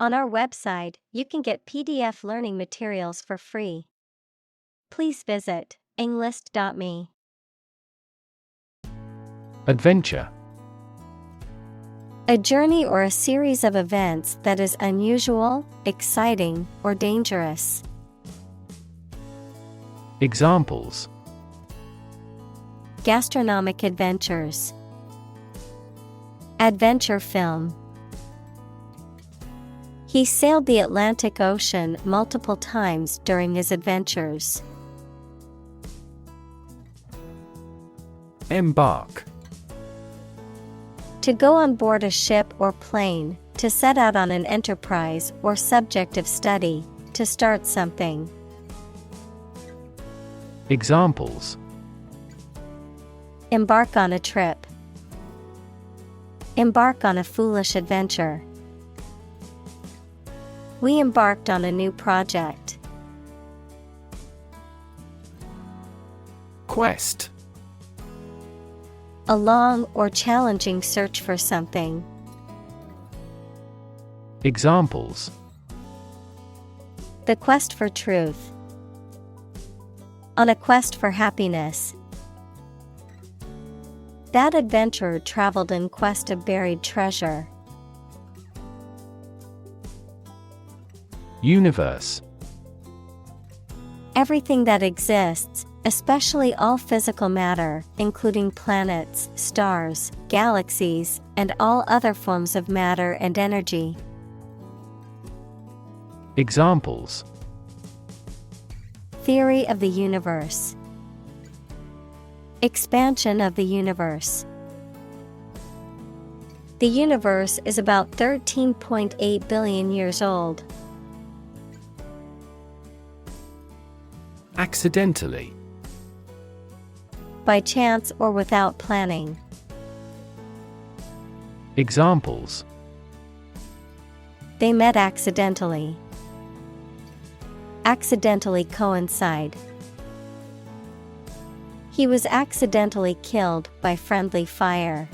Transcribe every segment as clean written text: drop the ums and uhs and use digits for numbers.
On our website, you can get PDF learning materials for free. Please visit englist.me. Adventure. A journey or a series of events that is unusual, exciting, or dangerous. Examples: Gastronomic adventures. Adventure film. He sailed the Atlantic Ocean multiple times during his adventures. Embark. To go on board a ship or plane, to set out on an enterprise or subject of study, to start something. Examples: Embark on a trip. Embark on a foolish adventure. We embarked on a new project. Quest. A long or challenging search for something. Examples: The quest for truth. On a quest for happiness. That adventurer traveled in quest of buried treasure. Universe. Everything that exists, especially all physical matter, including planets, stars, galaxies, and all other forms of matter and energy. Examples: Theory of the universe. Expansion of the universe. The universe is about 13.8 billion years old. Accidentally. By chance or without planning. Examples: They met accidentally. Accidentally coincide. He was accidentally killed by friendly fire.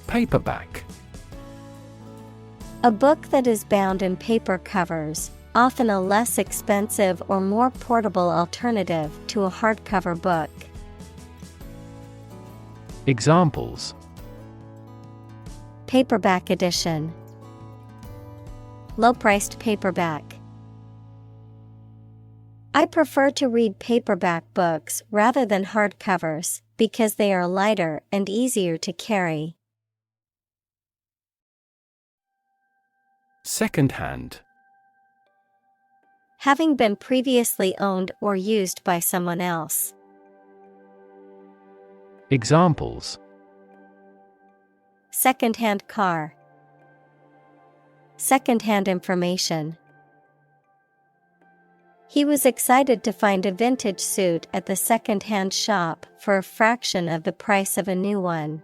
Paperback. A book that is bound in paper covers, often a less expensive or more portable alternative to a hardcover book. Examples: Paperback edition. Low-priced paperback. I prefer to read paperback books rather than hardcovers because they are lighter and easier to carry. Second-hand. Having been previously owned or used by someone else. Examples: Second-hand car. Second-hand information. He was excited to find a vintage suit at the second-hand shop for a fraction of the price of a new one.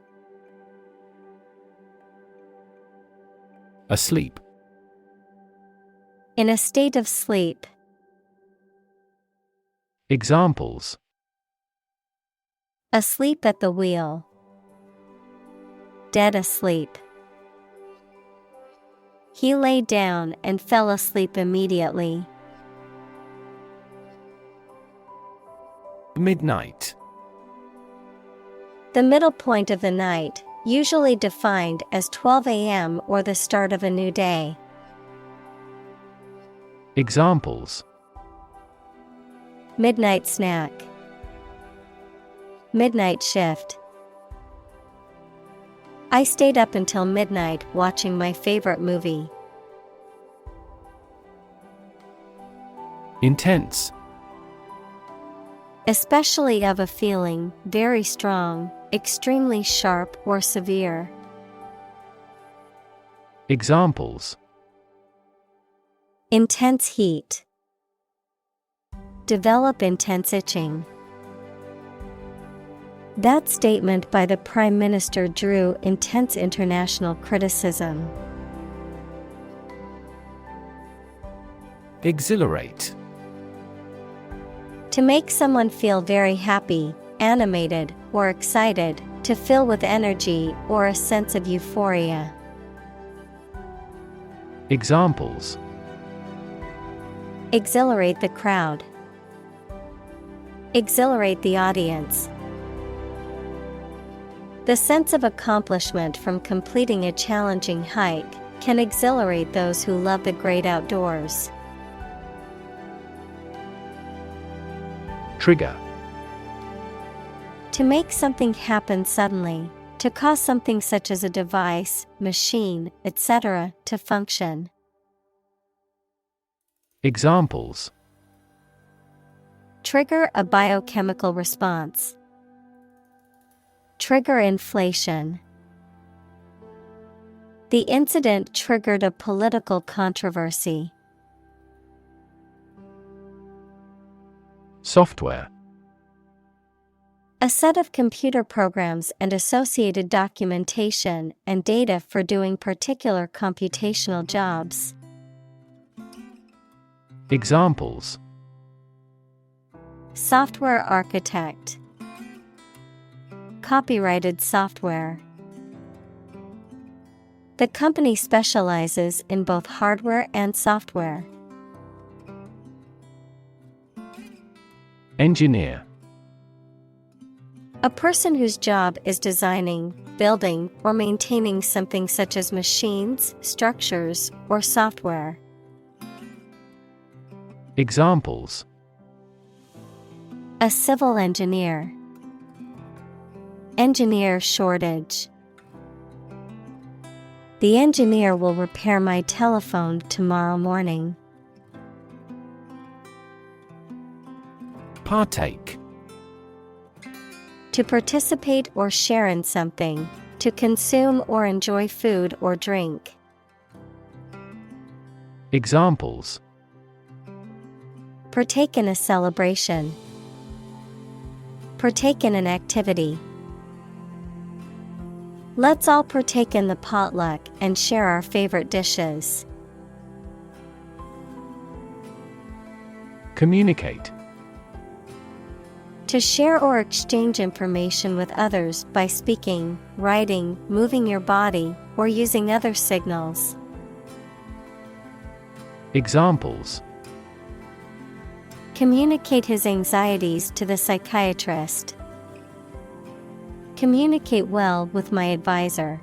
Asleep. In a state of sleep. Examples: Asleep at the wheel. Dead asleep. He lay down and fell asleep immediately. Midnight. The middle point of the night, usually defined as 12 a.m. or the start of a new day. Examples: Midnight snack. Midnight shift. I stayed up until midnight watching my favorite movie. Intense. Especially of a feeling, very strong, extremely sharp or severe. Examples: Intense heat. Develop intense itching. That statement by the Prime Minister drew intense international criticism. Exhilarate. To make someone feel very happy, animated, or excited, To fill with energy or a sense of euphoria. Examples: Exhilarate the crowd. Exhilarate the audience. The sense of accomplishment from completing a challenging hike can exhilarate those who love the great outdoors. Trigger. To make something happen suddenly, to cause something such as a device, machine, etc., to function. Examples: Trigger a biochemical response. Trigger inflation. The incident triggered a political controversy. Software. A set of computer programs and associated documentation and data for doing particular computational jobs. Examples: Software architect. Copyrighted software. The company specializes in both hardware and software. Engineer. A person whose job is designing, building, or maintaining something such as machines, structures, or software. Examples: A civil engineer. Engineer shortage. The engineer will repair my telephone tomorrow morning. Partake. To participate or share in something, to consume or enjoy food or drink. Examples: Partake in a celebration. Partake in an activity. Let's all partake in the potluck and share our favorite dishes. Communicate. To share or exchange information with others by speaking, writing, moving your body, or using other signals. Examples: Communicate his anxieties to the psychiatrist. Communicate well with my advisor.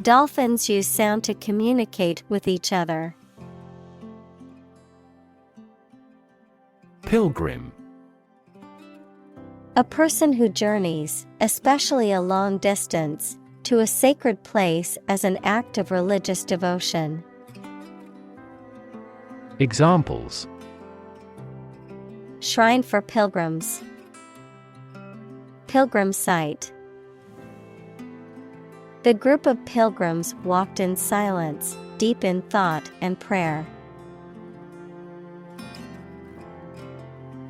Dolphins use sound to communicate with each other. Pilgrim. A person who journeys, especially a long distance, to a sacred place as an act of religious devotion. Examples: Shrine for pilgrims. Pilgrim site. The group of pilgrims walked in silence, deep in thought and prayer.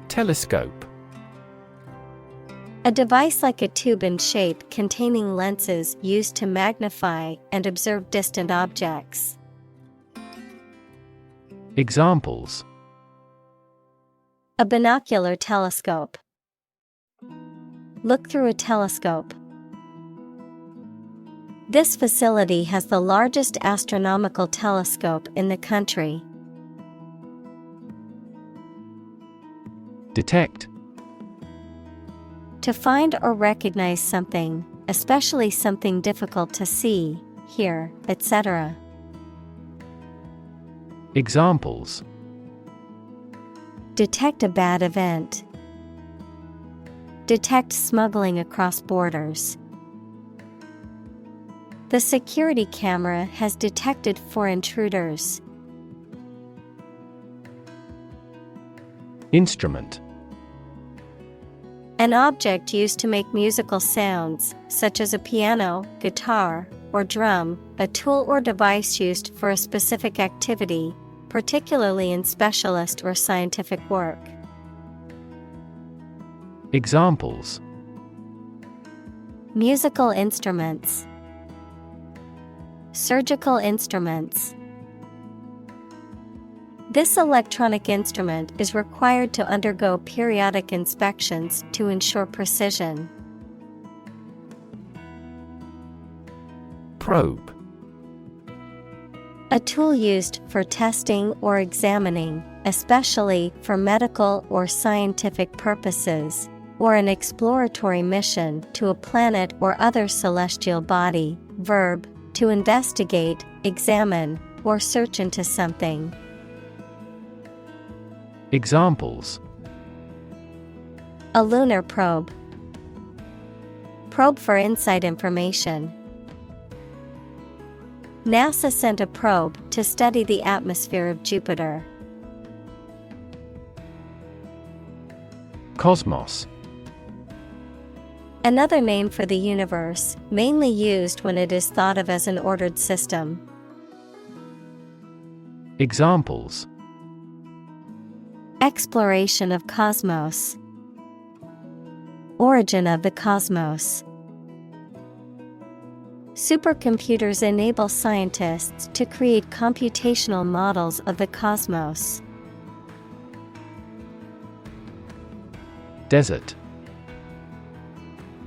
Telescope. A device like a tube in shape containing lenses used to magnify and observe distant objects. Examples: A binocular telescope. Look through a telescope. This facility has the largest astronomical telescope in the country. Detect. To find or recognize something, especially something difficult to see, hear, etc. Examples: Detect a bad event. Detect smuggling across borders. The security camera has detected 4 intruders. Instrument. An object used to make musical sounds, such as a piano, guitar, or drum, a tool or device used for a specific activity, particularly in specialist or scientific work. Examples: Musical instruments. Surgical instruments. This electronic instrument is required to undergo periodic inspections to ensure precision. Probe. A tool used for testing or examining, especially for medical or scientific purposes, or an exploratory mission to a planet or other celestial body. Verb, to investigate, examine, or search into something. Examples: A lunar probe. Probe for inside information. NASA sent a probe to study the atmosphere of Jupiter. Cosmos. Another name for the universe, mainly used when it is thought of as an ordered system. Examples: Exploration of cosmos. Origin of the cosmos. Supercomputers enable scientists to create computational models of the cosmos. Desert.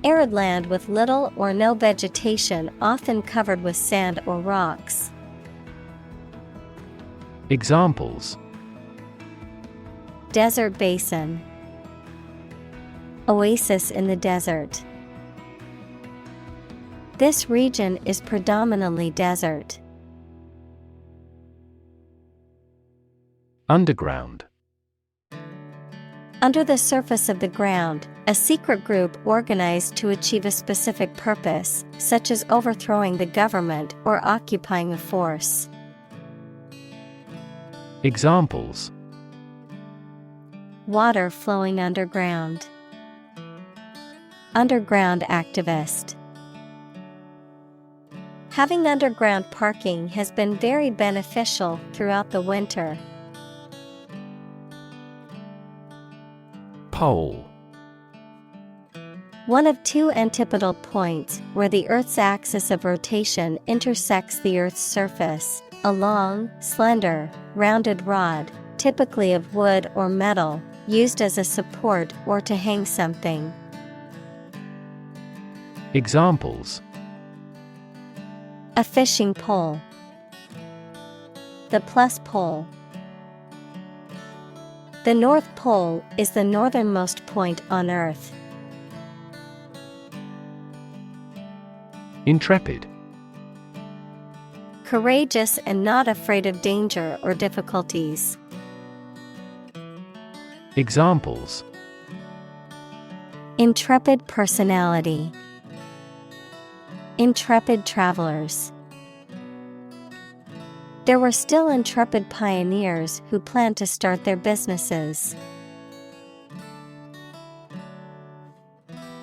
Arid land with little or no vegetation, often covered with sand or rocks. Examples: Desert basin. Oasis in the desert. This region is predominantly desert. Underground. Under the surface of the ground, a secret group organized to achieve a specific purpose, such as overthrowing the government or occupying a force. Examples: Water flowing underground. Underground activist. Having underground parking has been very beneficial throughout the winter. Pole. One of two antipodal points where the Earth's axis of rotation intersects the Earth's surface, a long, slender, rounded rod, typically of wood or metal, used as a support or to hang something. Examples: A fishing pole. The plus pole. The North Pole is the northernmost point on Earth. Intrepid. Courageous and not afraid of danger or difficulties. Examples: Intrepid personality. Intrepid travelers. There were still intrepid pioneers who planned to start their businesses.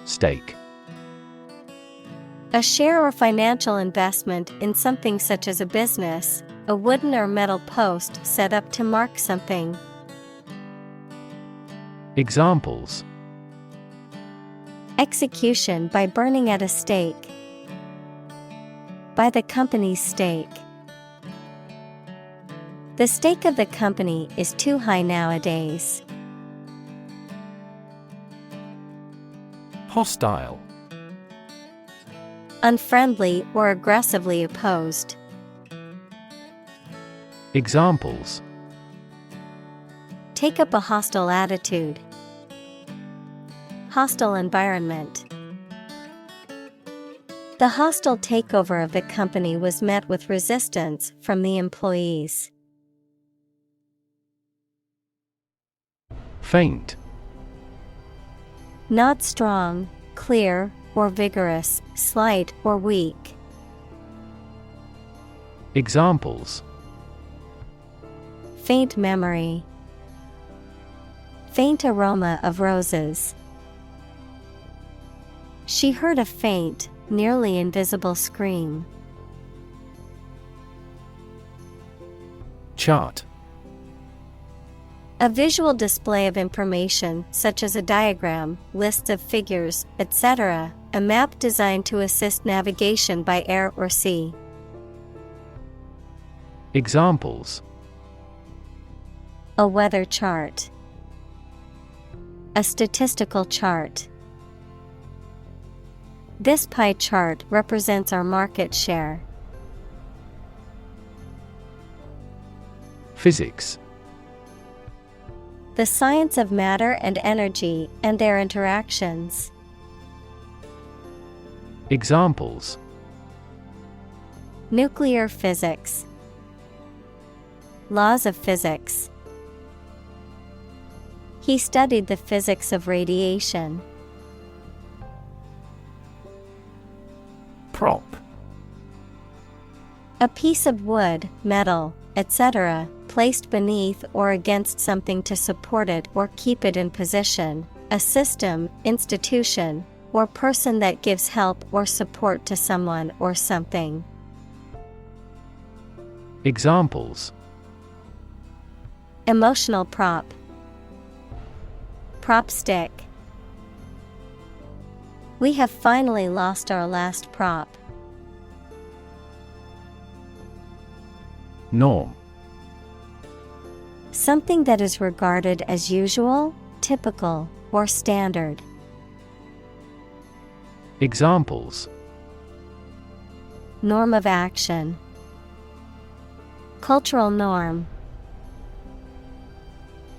Stake. A share or financial investment in something such as a business, a wooden or metal post set up to mark something. Examples: Execution by burning at a stake. By the company's stake. The stake of the company is too high nowadays. Hostile. Unfriendly or aggressively opposed. Examples: Take up a hostile attitude. Hostile environment. The hostile takeover of the company was met with resistance from the employees. Faint. Not strong, clear, or vigorous, slight or weak. Examples: Faint memory. Faint aroma of roses. She heard a faint, nearly invisible scream. Chart. A visual display of information such as a diagram, lists of figures, etc., a map designed to assist navigation by air or sea. Examples: A weather chart. A statistical chart. This pie chart represents our market share. Physics. The science of matter and energy and their interactions. Examples: Nuclear physics. Laws of physics. He studied the physics of radiation. Prop. A piece of wood, metal, etc., placed beneath or against something to support it or keep it in position, a system, institution, or person that gives help or support to someone or something. Examples: Emotional prop. Prop stick. We have finally lost our last prop. Norm. Something that is regarded as usual, typical, or standard. Examples: Norm of action. Cultural norm.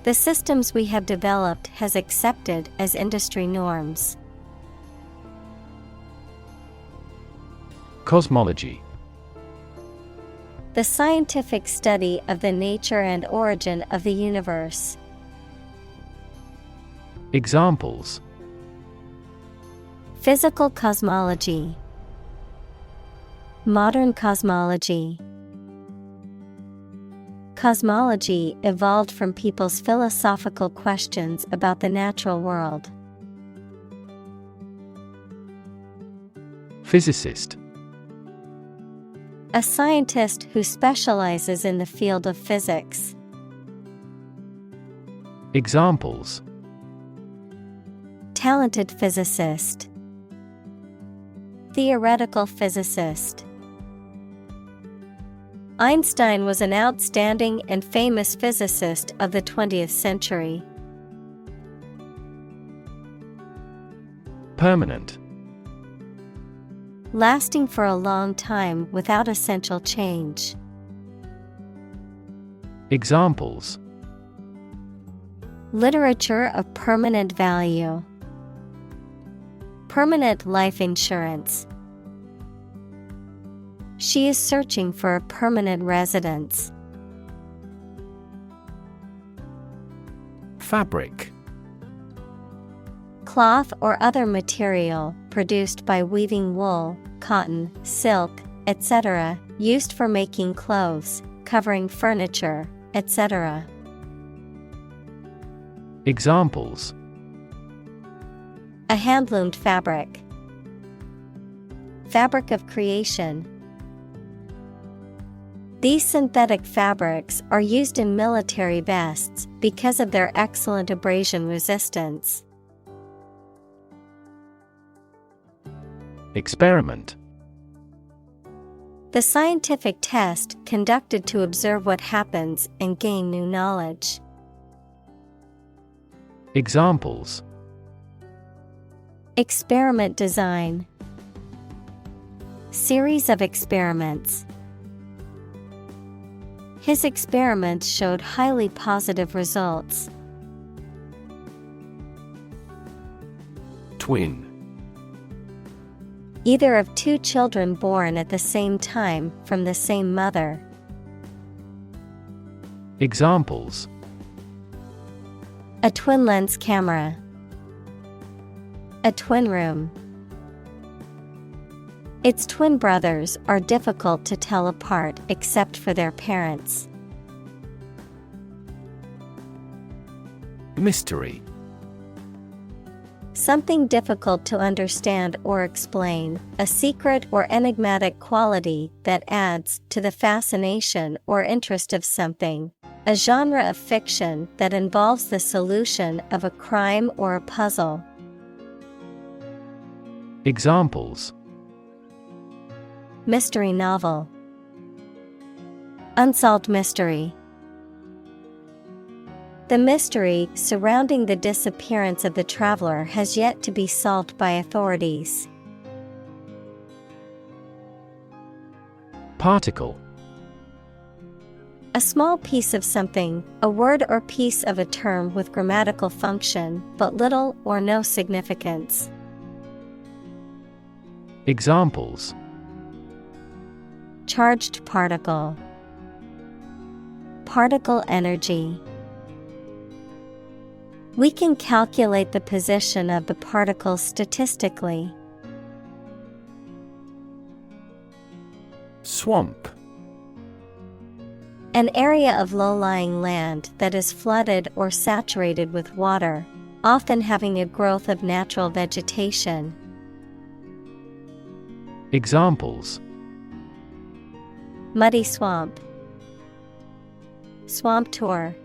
The systems we have developed has accepted as industry norms. Cosmology. The scientific study of the nature and origin of the universe. Examples: Physical cosmology. Modern cosmology. Cosmology evolved from people's philosophical questions about the natural world. Physicist. A scientist who specializes in the field of physics. Examples: Talented physicist. Theoretical physicist. Einstein was an outstanding and famous physicist of the 20th century. Permanent. Lasting for a long time without essential change. Examples: Literature of permanent value. Permanent life insurance. She is searching for a permanent residence. Fabric. Cloth or other material produced by weaving wool, cotton, silk, etc., used for making clothes, covering furniture, etc. Examples: A hand-loomed fabric. Fabric of creation. These synthetic fabrics are used in military vests because of their excellent abrasion resistance. Experiment. The scientific test conducted to observe what happens and gain new knowledge. Examples: Experiment design. Series of experiments. His experiments showed highly positive results. Twin. Either of two children born at the same time from the same mother. Examples: A twin lens camera. A twin room. Its twin brothers are difficult to tell apart except for their parents. Mystery. Something difficult to understand or explain, a secret or enigmatic quality that adds to the fascination or interest of something. A genre of fiction that involves the solution of a crime or a puzzle. Examples: Mystery novel. Unsolved mystery. The mystery surrounding the disappearance of the traveler has yet to be solved by authorities. A A small piece of something, a word or piece of a term with grammatical function, but little or no significance. Examples: Charged particle, particle energy. We can calculate the position of the particles statistically. Swamp. An area of low-lying land that is flooded or saturated with water, often having a growth of natural vegetation. Examples: Muddy swamp, swamp tour.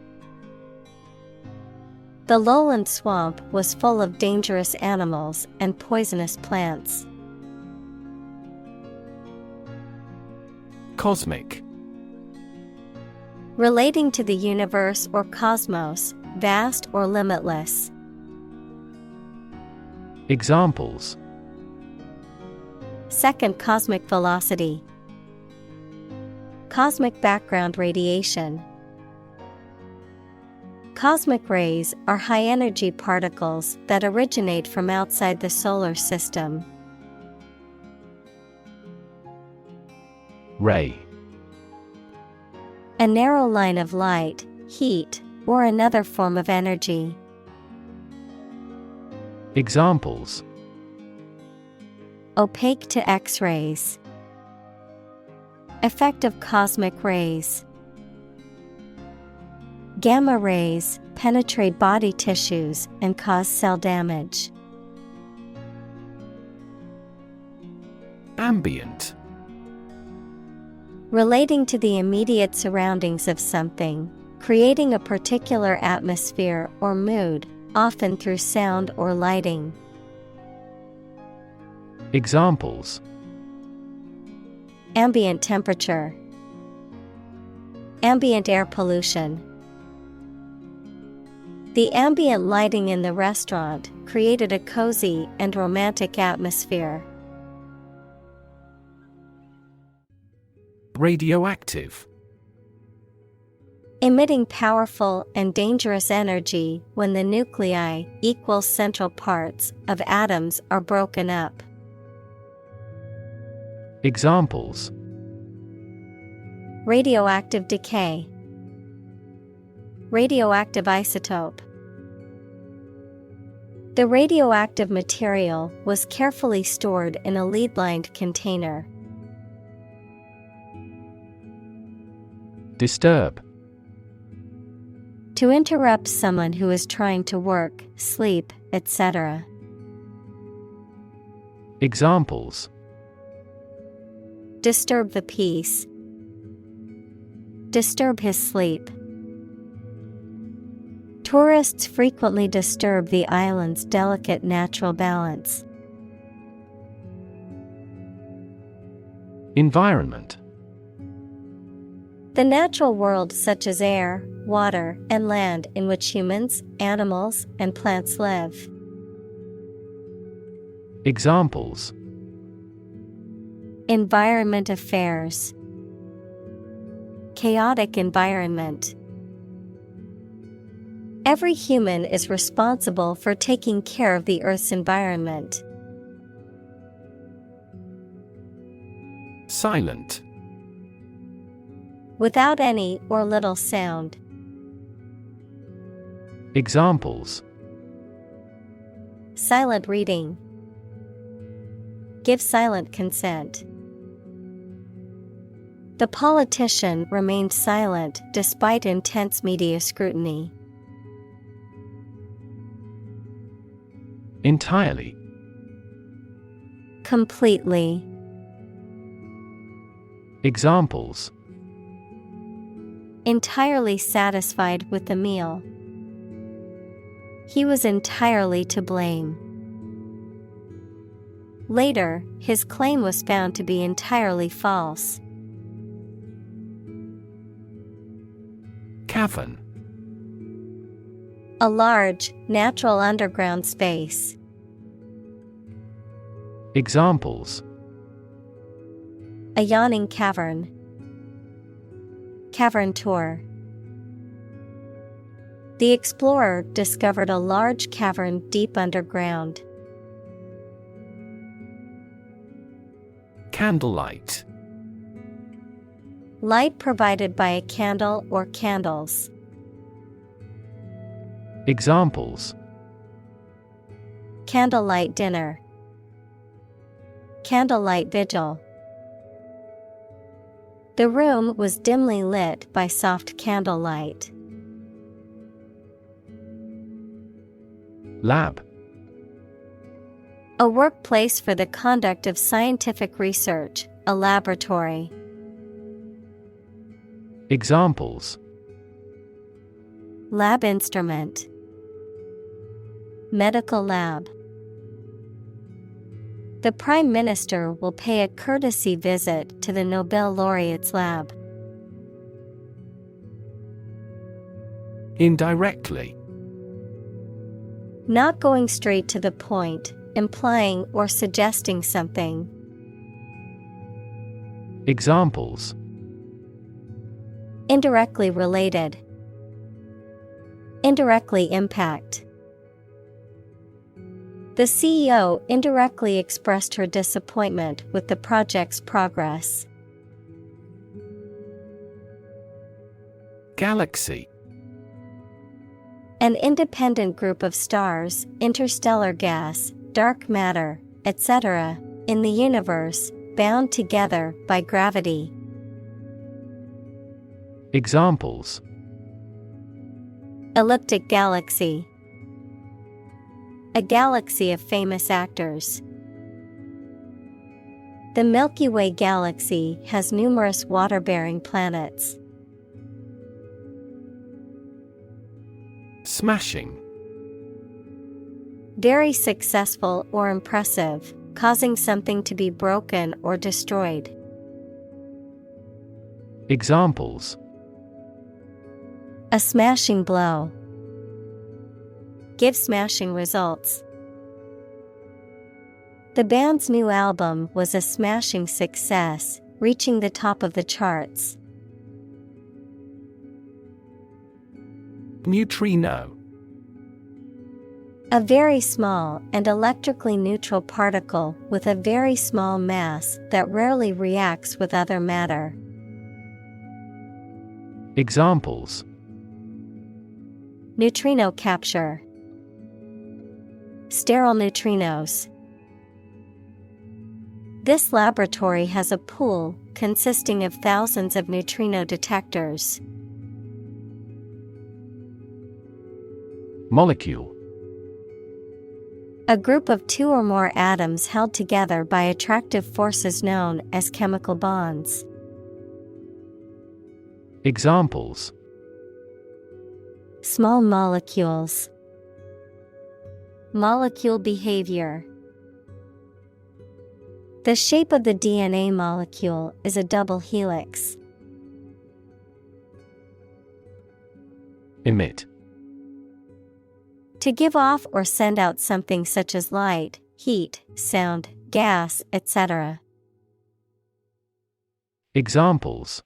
The lowland swamp was full of dangerous animals and poisonous plants. Cosmic. Relating to the universe or cosmos, vast or limitless. Examples: Second cosmic velocity, cosmic background radiation. Cosmic rays are high-energy particles that originate from outside the solar system. Ray. A narrow line of light, heat, or another form of energy. Examples: Opaque to X-rays. Effect of cosmic rays. Gamma rays penetrate body tissues and cause cell damage. Ambient. Relating to the immediate surroundings of something, creating a particular atmosphere or mood, often through sound or lighting. Examples: Ambient temperature, ambient air pollution. The ambient lighting in the restaurant created a cozy and romantic atmosphere. Radioactive. Emitting powerful and dangerous energy when the nuclei equals central parts of atoms are broken up. Examples: Radioactive decay, radioactive isotope. The radioactive material was carefully stored in a lead-lined container. Disturb. To interrupt someone who is trying to work, sleep, etc. Examples: Disturb the peace, disturb his sleep. Tourists frequently disturb the island's delicate natural balance. Environment. The natural world such as air, water, and land in which humans, animals, and plants live. Examples: Environment affairs, chaotic environment. Every human is responsible for taking care of the Earth's environment. Silent. Without any or little sound. Examples: Silent reading, give silent consent. The politician remained silent despite intense media scrutiny. Entirely. Completely. Examples: Entirely satisfied with the meal. He was entirely to blame. Later, his claim was found to be entirely false. Cavern. A large, natural underground space. Examples: A yawning cavern. Cavern tour. The explorer discovered a large cavern deep underground. Candlelight. Light provided by a candle or candles. Examples: Candlelight dinner. Candlelight vigil. The room was dimly lit by soft candlelight. Lab. A workplace for the conduct of scientific research, a laboratory. Examples: Lab instrument. Medical lab. The Prime Minister will pay a courtesy visit to the Nobel laureate's lab. Indirectly. Not going straight to the point, implying or suggesting something. Examples: Indirectly related. Indirectly impact. The CEO indirectly expressed her disappointment with the project's progress. Galaxy. An independent group of stars, interstellar gas, dark matter, etc., in the universe, bound together by gravity. Examples: Elliptic galaxy. A galaxy of famous actors. The Milky Way galaxy has numerous water-bearing planets. Smashing. Very successful or impressive, causing something to be broken or destroyed. Examples: A smashing blow. Give smashing results. The band's new album was a smashing success, reaching the top of the charts. Neutrino. A very small and electrically neutral particle with a very small mass that rarely reacts with other matter. Examples: Neutrino capture. Sterile neutrinos. This laboratory has a pool consisting of thousands of neutrino detectors. Molecule. A group of two or more atoms held together by attractive forces known as chemical bonds. Examples: Small molecules. Molecule behavior. The shape of the DNA molecule is a double helix. Emit. To give off or send out something such as light, heat, sound, gas, etc. Examples: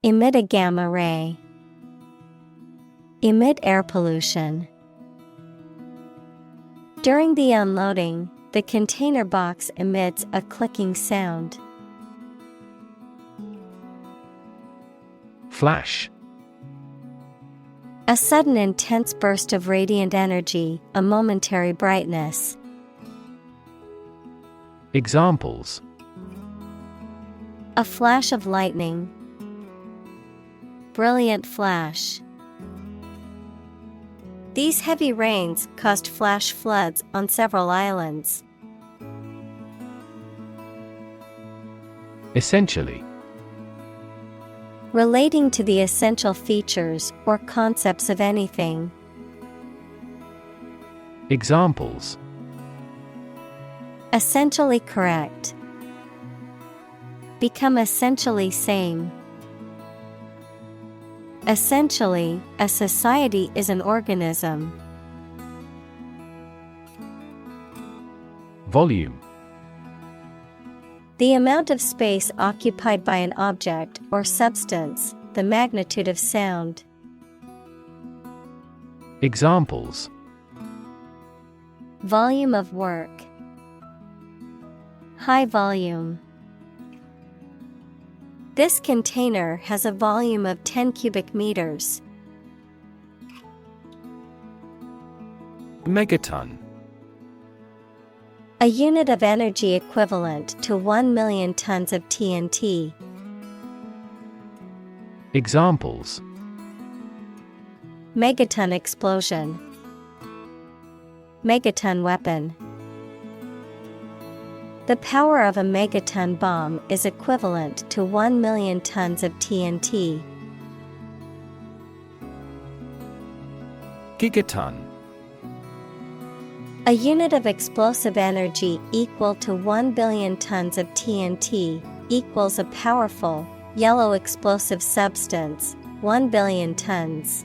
Emit a gamma ray. Emit air pollution. During the unloading, the container box emits a clicking sound. Flash. A sudden intense burst of radiant energy, a momentary brightness. Examples: A flash of lightning. Brilliant flash. These heavy rains caused flash floods on several islands. Essentially. Relating to the essential features or concepts of anything. Examples: Essentially correct. Become essentially same. Essentially, a society is an organism. Volume. The amount of space occupied by an object or substance, the magnitude of sound. Examples: Volume of work. High volume. This container has a volume of 10 cubic meters. Megaton. A unit of energy equivalent to 1 million tons of TNT. Examples: Megaton explosion. Megaton weapon. The power of a megaton bomb is equivalent to 1 million tons of TNT. Gigaton. A unit of explosive energy equal to 1 billion tons of TNT equals a powerful, yellow explosive substance, 1 billion tons.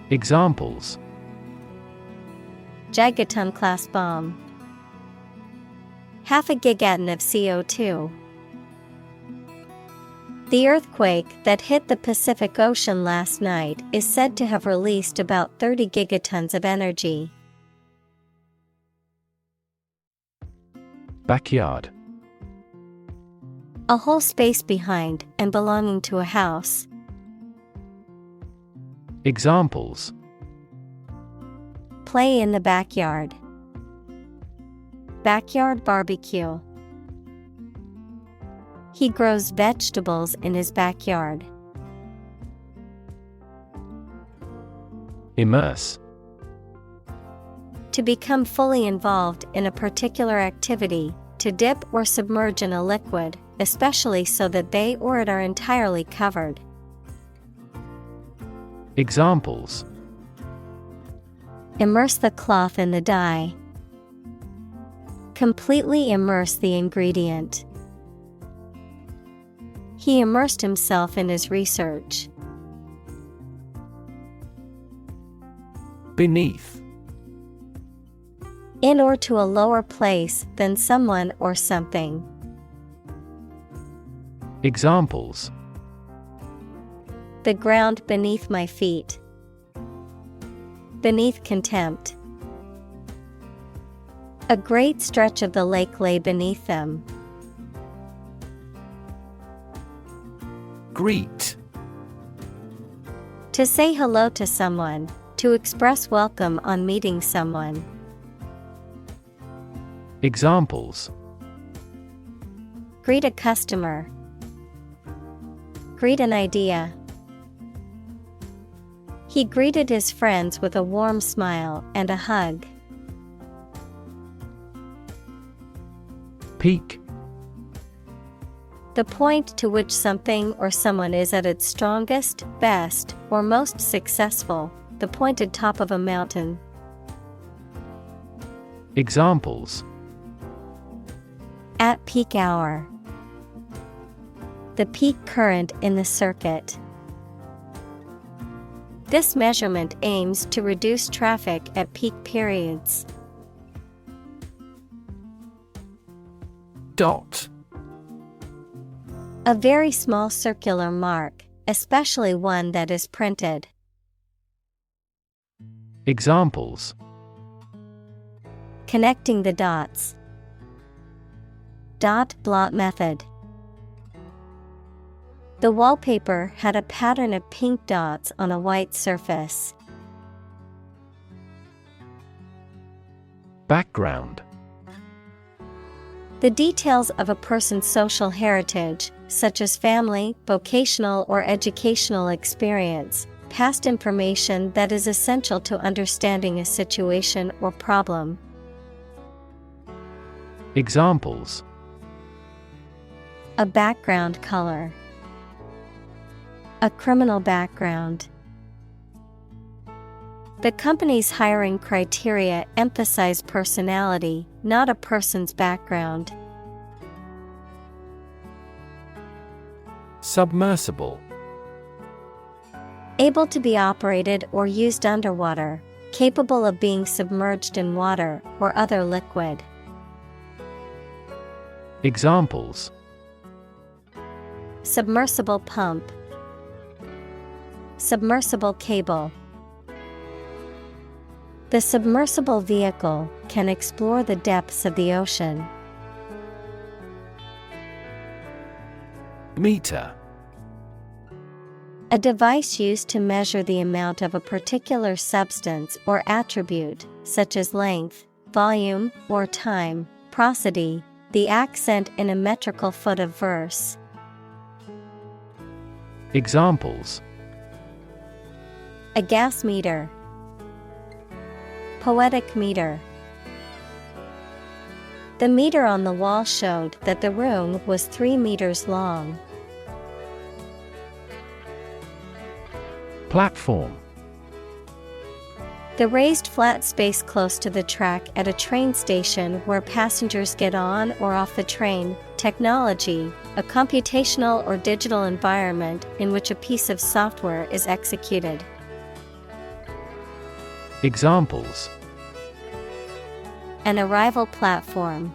Examples: Gigaton-class bomb. Half a gigaton of CO2. The earthquake that hit the Pacific Ocean last night is said to have released about 30 gigatons of energy. Backyard. A whole space behind and belonging to a house. Examples: Play in the backyard. Backyard barbecue. He grows vegetables in his backyard. Immerse. To become fully involved in a particular activity, to dip or submerge in a liquid, especially so that they or it are entirely covered. Examples: Immerse the cloth in the dye. Completely immerse the ingredient. He immersed himself in his research. Beneath. In or to a lower place than someone or something. Examples: The ground beneath my feet. Beneath contempt. A great stretch of the lake lay beneath them. Greet. To say hello to someone, to express welcome on meeting someone. Examples: Greet a customer. Greet an idea. He greeted his friends with a warm smile and a hug. Peak. The point to which something or someone is at its strongest, best, or most successful, the pointed top of a mountain. Examples: At peak hour. The peak current in the circuit. This measurement aims to reduce traffic at peak periods. Dot. A very small circular mark, especially one that is printed. Examples: Connecting the dots. Dot blot method. The wallpaper had a pattern of pink dots on a white surface. Background. The details of a person's social heritage, such as family, vocational or educational experience, past information that is essential to understanding a situation or problem. Examples: A background color. A criminal background. The company's hiring criteria emphasize personality, not a person's background. Submersible. Able to be operated or used underwater, capable of being submerged in water or other liquid. Examples: submersible pump, submersible cable. The submersible vehicle can explore the depths of the ocean. Meter. A device used to measure the amount of a particular substance or attribute, such as length, volume, or time. Prosody, the accent in a metrical foot of verse. Examples: a gas meter, poetic meter. The meter on the wall showed that the room was 3 meters long. Platform. The raised flat space close to the track at a train station where passengers get on or off the train. Technology, a computational or digital environment in which a piece of software is executed. Examples: an arrival platform,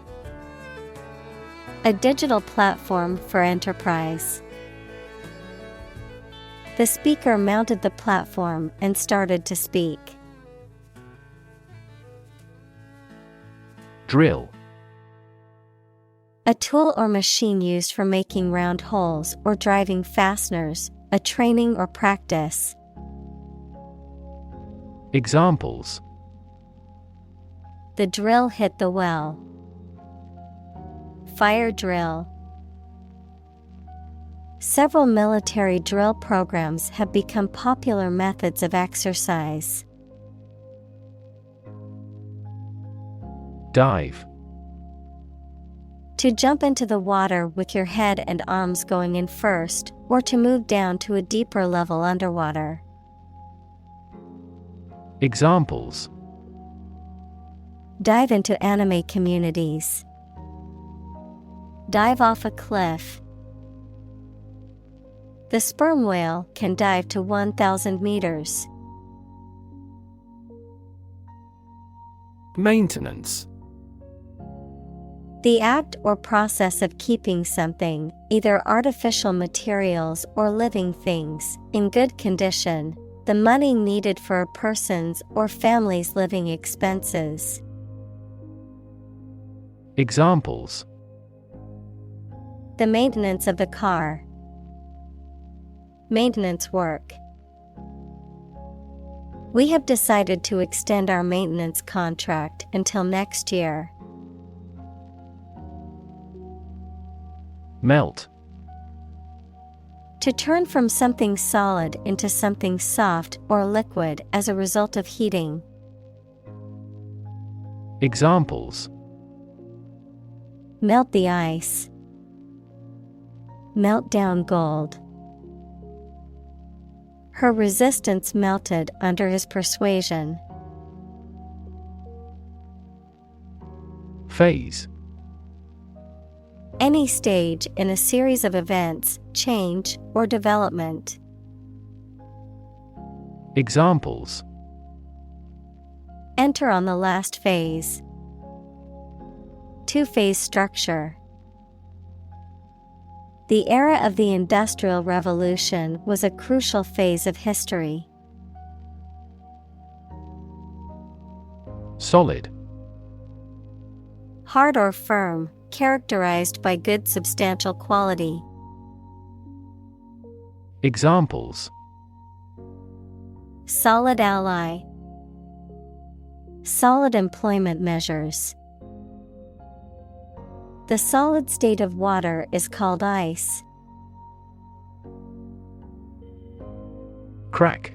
a digital platform for enterprise. The speaker mounted the platform and started to speak. Drill. A tool or machine used for making round holes or driving fasteners, a training or practice. Examples: the drill hit the well. Fire drill. Several military drill programs have become popular methods of exercise. Dive. To jump into the water with your head and arms going in first, or to move down to a deeper level underwater. Examples: dive into anime communities. Dive off a cliff. The sperm whale can dive to 1,000 meters. Maintenance. The act or process of keeping something, either artificial materials or living things, in good condition. The money needed for a person's or family's living expenses. Examples: the maintenance of the car. Maintenance work. We have decided to extend our maintenance contract until next year. Melt. To turn from something solid into something soft or liquid as a result of heating. Examples: melt the ice. Melt down gold. Her resistance melted under his persuasion. Phase. Any stage in a series of events, change, or development. Examples: enter on the last phase. Two-phase structure. The era of the Industrial Revolution was a crucial phase of history. Solid. Hard or firm, characterized by good substantial quality. Examples: solid ally. Solid employment measures. The solid state of water is called ice. Crack.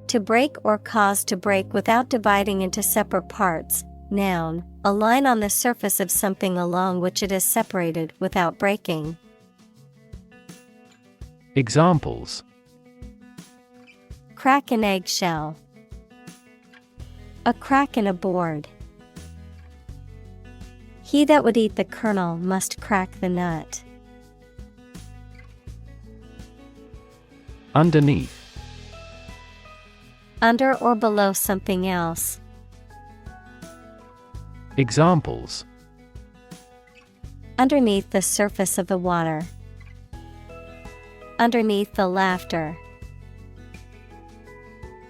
To break or cause to break without dividing into separate parts. Noun, a line on the surface of something along which it is separated without breaking. Examples: crack an eggshell. A crack in a board. He that would eat the kernel must crack the nut. Underneath. Under or below something else. Examples: Underneath the surface of the water. Underneath the laughter.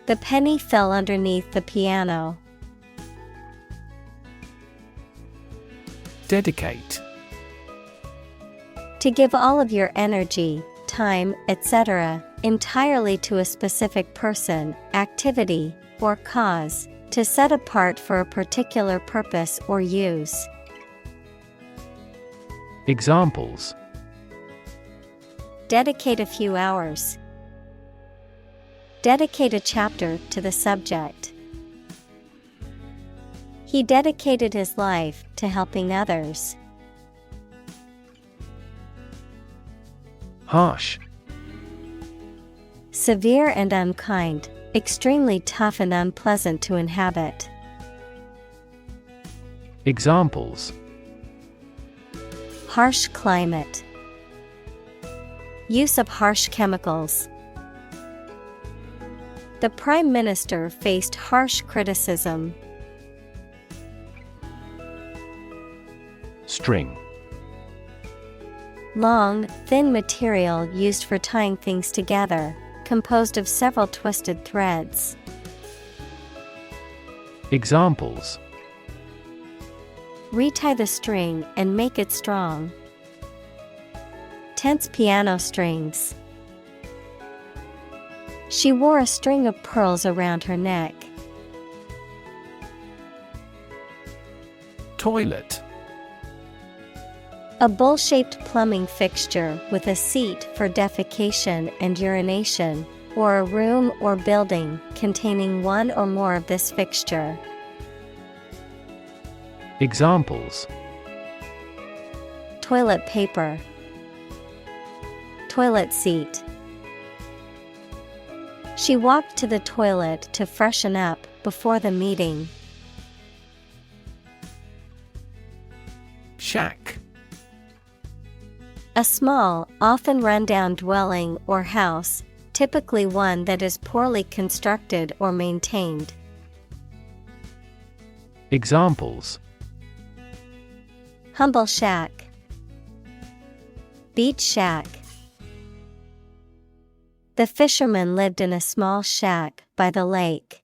The penny fell underneath the piano. Dedicate. To give all of your energy, time, etc., entirely to a specific person, activity, or cause, to set apart for a particular purpose or use. Examples: dedicate a few hours. Dedicate a chapter to the subject. He dedicated his life to helping others. Harsh. Severe and unkind, extremely tough and unpleasant to inhabit. Examples: harsh climate. Use of harsh chemicals. The Prime Minister faced harsh criticism. String. Long, thin material used for tying things together, composed of several twisted threads. Examples: retie the string and make it strong. Tense piano strings. She wore a string of pearls around her neck. Toilet. A bowl-shaped plumbing fixture with a seat for defecation and urination, or a room or building containing one or more of this fixture. Examples: toilet paper. Toilet seat. She walked to the toilet to freshen up before the meeting. Shack. A small, often run-down dwelling or house, typically one that is poorly constructed or maintained. Examples: humble shack. Beach shack. The fisherman lived in a small shack by the lake.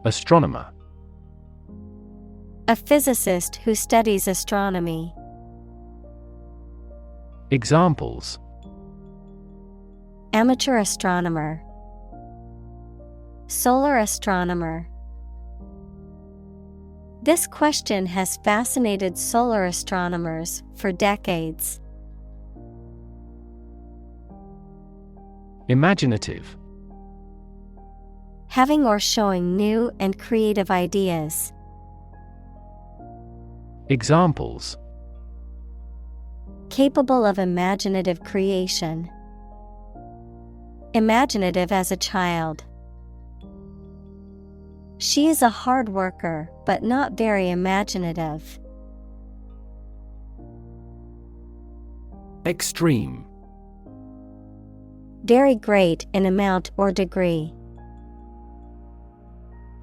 Astronomer. A physicist who studies astronomy. Examples: amateur astronomer. Solar astronomer. This question has fascinated solar astronomers for decades. Imaginative. Having or showing new and creative ideas. Examples: capable of imaginative creation. Imaginative as a child. She is a hard worker, but not very imaginative. Extreme. Very great in amount or degree.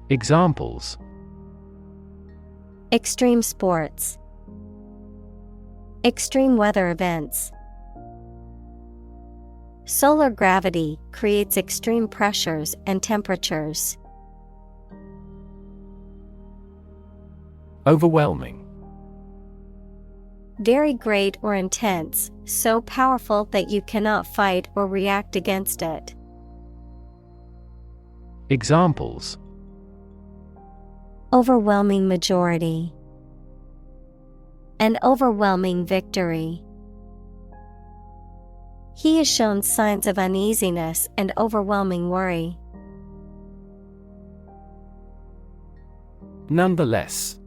Examples: extreme sports. Extreme weather events. Solar gravity creates extreme pressures and temperatures. Overwhelming. Very great or intense, so powerful that you cannot fight or react against it. Examples: overwhelming majority. An overwhelming victory. He has shown signs of uneasiness and overwhelming worry. Nonetheless.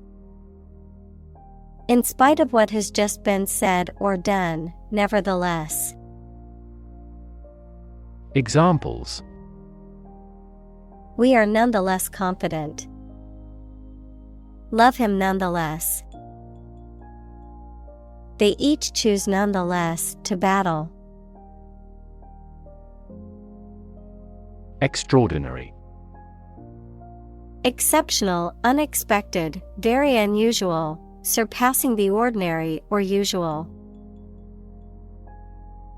In spite of what has just been said or done, nevertheless. Examples: we are nonetheless confident. Love him nonetheless. They each choose nonetheless to battle. Extraordinary. Exceptional, unexpected, very unusual, surpassing the ordinary or usual.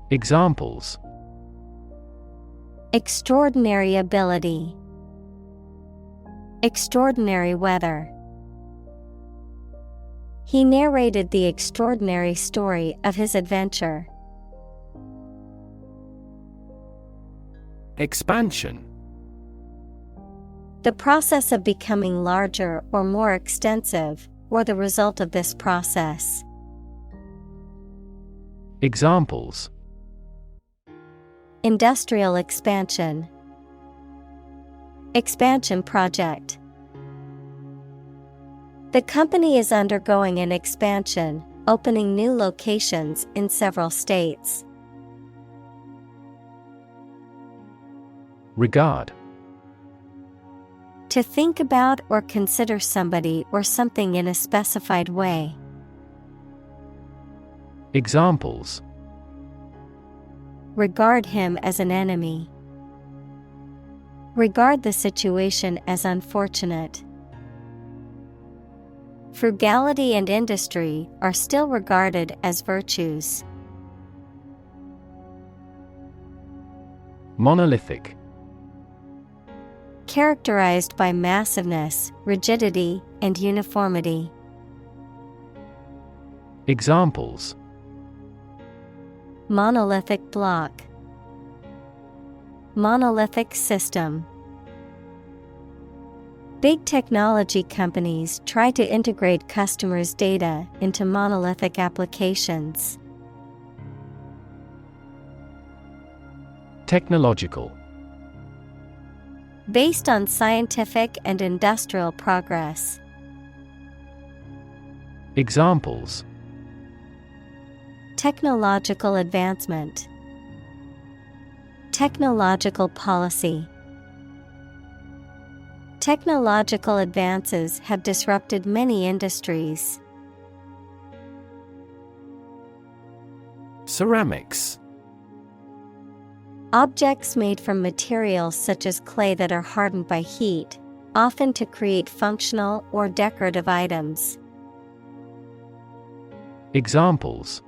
Examples: extraordinary ability, extraordinary weather. He narrated the extraordinary story of his adventure. Expansion. The process of becoming larger or more extensive, or the result of this process. Examples: industrial expansion, expansion project. The company is undergoing an expansion, opening new locations in several states. Regard. To think about or consider somebody or something in a specified way. Examples: regard him as an enemy. Regard the situation as unfortunate. Frugality and industry are still regarded as virtues. Monolithic. Characterized by massiveness, rigidity, and uniformity. Examples: monolithic block, monolithic system. Big technology companies try to integrate customers' data into monolithic applications. Technological. Based on scientific and industrial progress. Examples: technological advancement, technological policy. Technological advances have disrupted many industries. Ceramics. Objects made from materials such as clay that are hardened by heat, often to create functional or decorative items. Examples: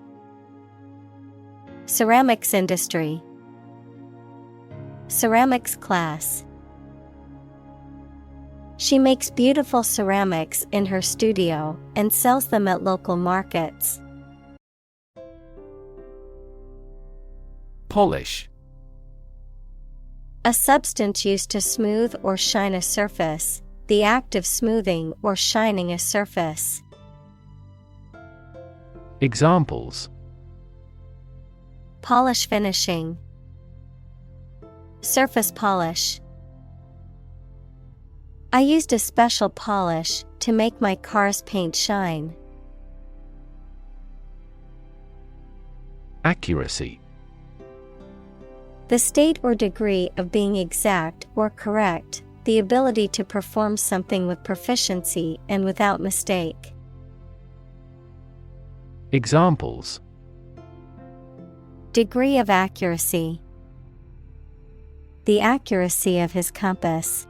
ceramics industry, ceramics class. She makes beautiful ceramics in her studio and sells them at local markets. Polish. A substance used to smooth or shine a surface, the act of smoothing or shining a surface. Examples: polish finishing, surface polish. I used a special polish to make my car's paint shine. Accuracy. The state or degree of being exact or correct, the ability to perform something with proficiency and without mistake. Examples: degree of accuracy, the accuracy of his compass.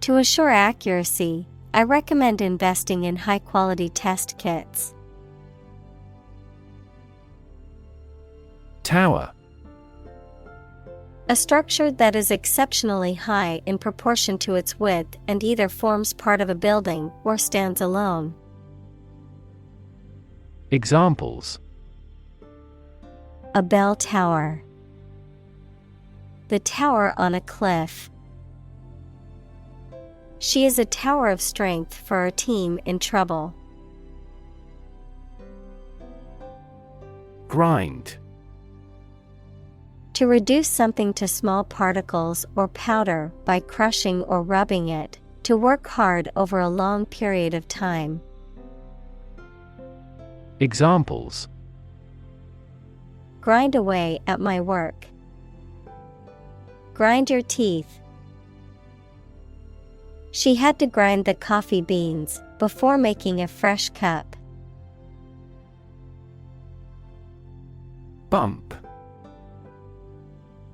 To assure accuracy, I recommend investing in high-quality test kits. Tower. A structure that is exceptionally high in proportion to its width and either forms part of a building or stands alone. Examples: a bell tower, the tower on a cliff. She is a tower of strength for our team in trouble. Grind. To reduce something to small particles or powder by crushing or rubbing it, to work hard over a long period of time. Examples: grind away at my work. Grind your teeth. She had to grind the coffee beans before making a fresh cup. Bump.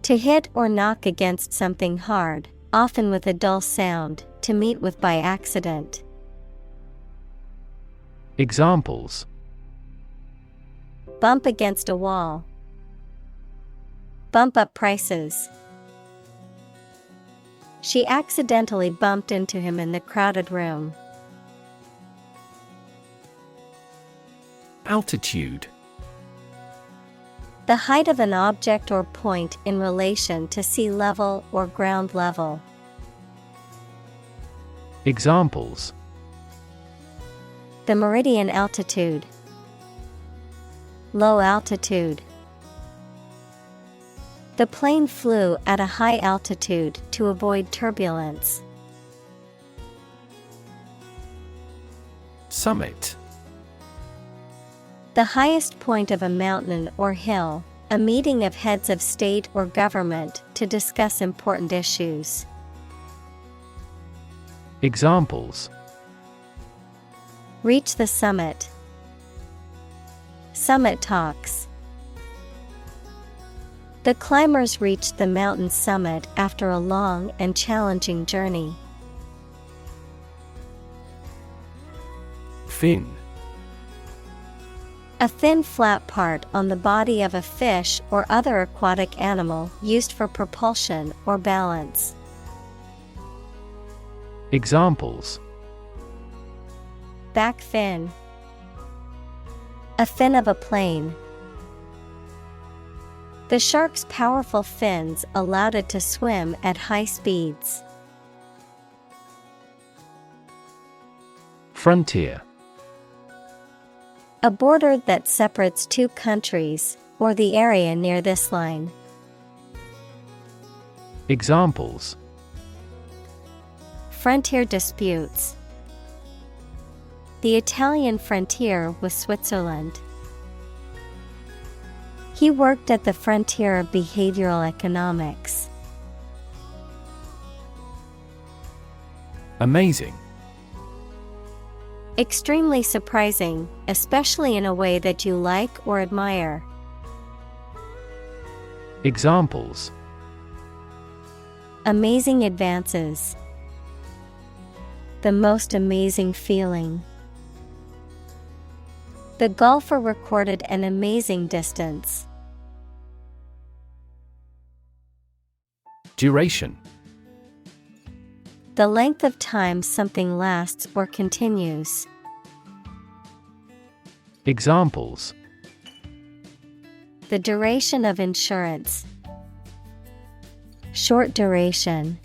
To hit or knock against something hard, often with a dull sound, to meet with by accident. Examples: Bump against a wall. Bump up prices. She accidentally bumped into him in the crowded room. Altitude. The height of an object or point in relation to sea level or ground level. Examples: The meridian altitude. Low altitude. The plane flew at a high altitude to avoid turbulence. Summit. The highest point of a mountain or hill, a meeting of heads of state or government to discuss important issues. Examples: Reach the summit. Summit talks. The climbers reached the mountain summit after a long and challenging journey. Fin. A thin flat part on the body of a fish or other aquatic animal used for propulsion or balance. Examples: Back fin. A fin of a plane. The shark's powerful fins allowed it to swim at high speeds. Frontier. A border that separates two countries, or the area near this line. Examples: Frontier disputes. The Italian frontier with Switzerland. He worked at the frontier of behavioral economics. Amazing. Extremely surprising, especially in a way that you like or admire. Examples: Amazing advances. The most amazing feeling. The golfer recorded an amazing distance. Duration. The length of time something lasts or continues. Examples: The duration of insurance. Short duration.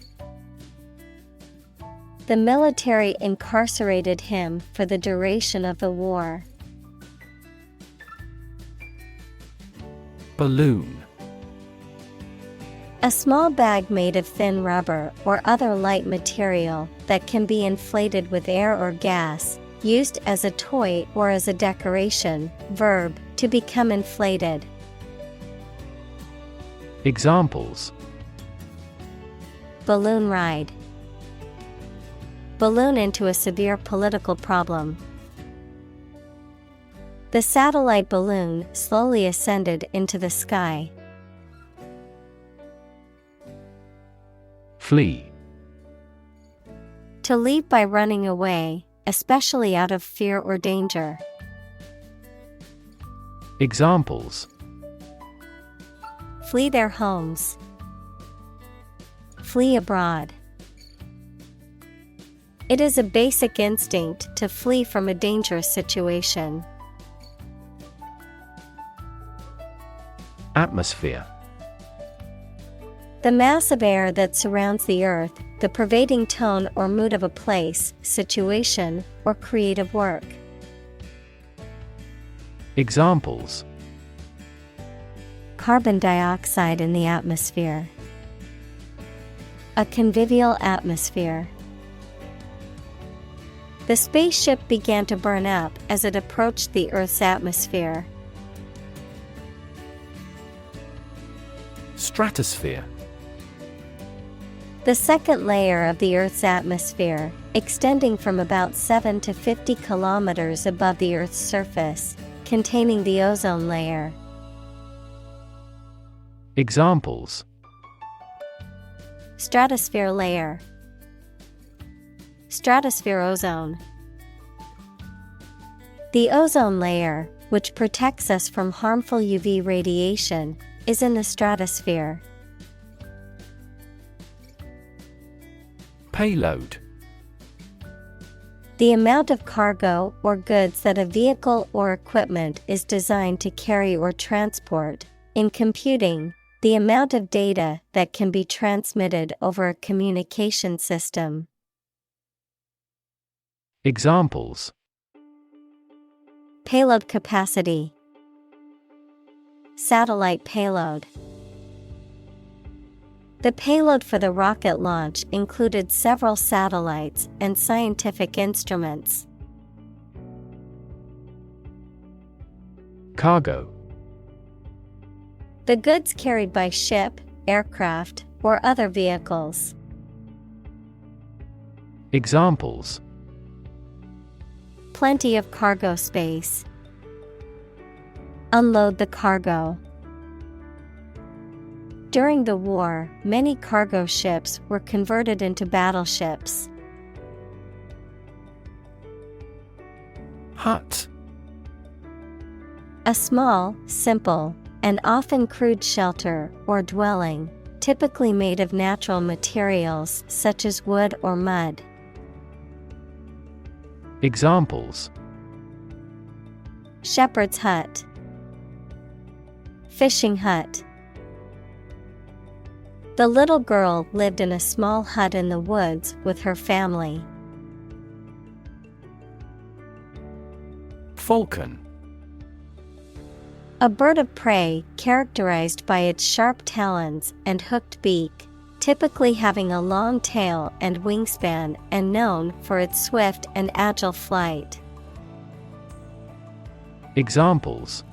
The military incarcerated him for the duration of the war. Balloon. A small bag made of thin rubber or other light material that can be inflated with air or gas, used as a toy or as a decoration. Verb, to become inflated. Examples: Balloon ride. Balloon into a severe political problem. The satellite balloon slowly ascended into the sky. Flee. To leave by running away, especially out of fear or danger. Examples: Flee their homes. Flee abroad. It is a basic instinct to flee from a dangerous situation. Atmosphere. The mass of air that surrounds the earth, the pervading tone or mood of a place, situation, or creative work. Examples: Carbon dioxide in the atmosphere. A convivial atmosphere. The spaceship began to burn up as it approached the Earth's atmosphere. Stratosphere. The second layer of the Earth's atmosphere, extending from about 7 to 50 kilometers above the Earth's surface, containing the ozone layer. Examples: Stratosphere layer. Stratosphere ozone. The ozone layer, which protects us from harmful UV radiation, is in the stratosphere. Payload. The amount of cargo or goods that a vehicle or equipment is designed to carry or transport. In computing, the amount of data that can be transmitted over a communication system. Examples: Payload capacity. Satellite payload. The payload for the rocket launch included several satellites and scientific instruments. Cargo. The goods carried by ship, aircraft, or other vehicles. Examples: Plenty of cargo space. Unload the cargo. During the war, many cargo ships were converted into battleships. Hut. A small, simple, and often crude shelter or dwelling, typically made of natural materials such as wood or mud. Examples: Shepherd's hut. Fishing hut. The little girl lived in a small hut in the woods with her family. Falcon. A bird of prey characterized by its sharp talons and hooked beak, typically having a long tail and wingspan and known for its swift and agile flight. Examples: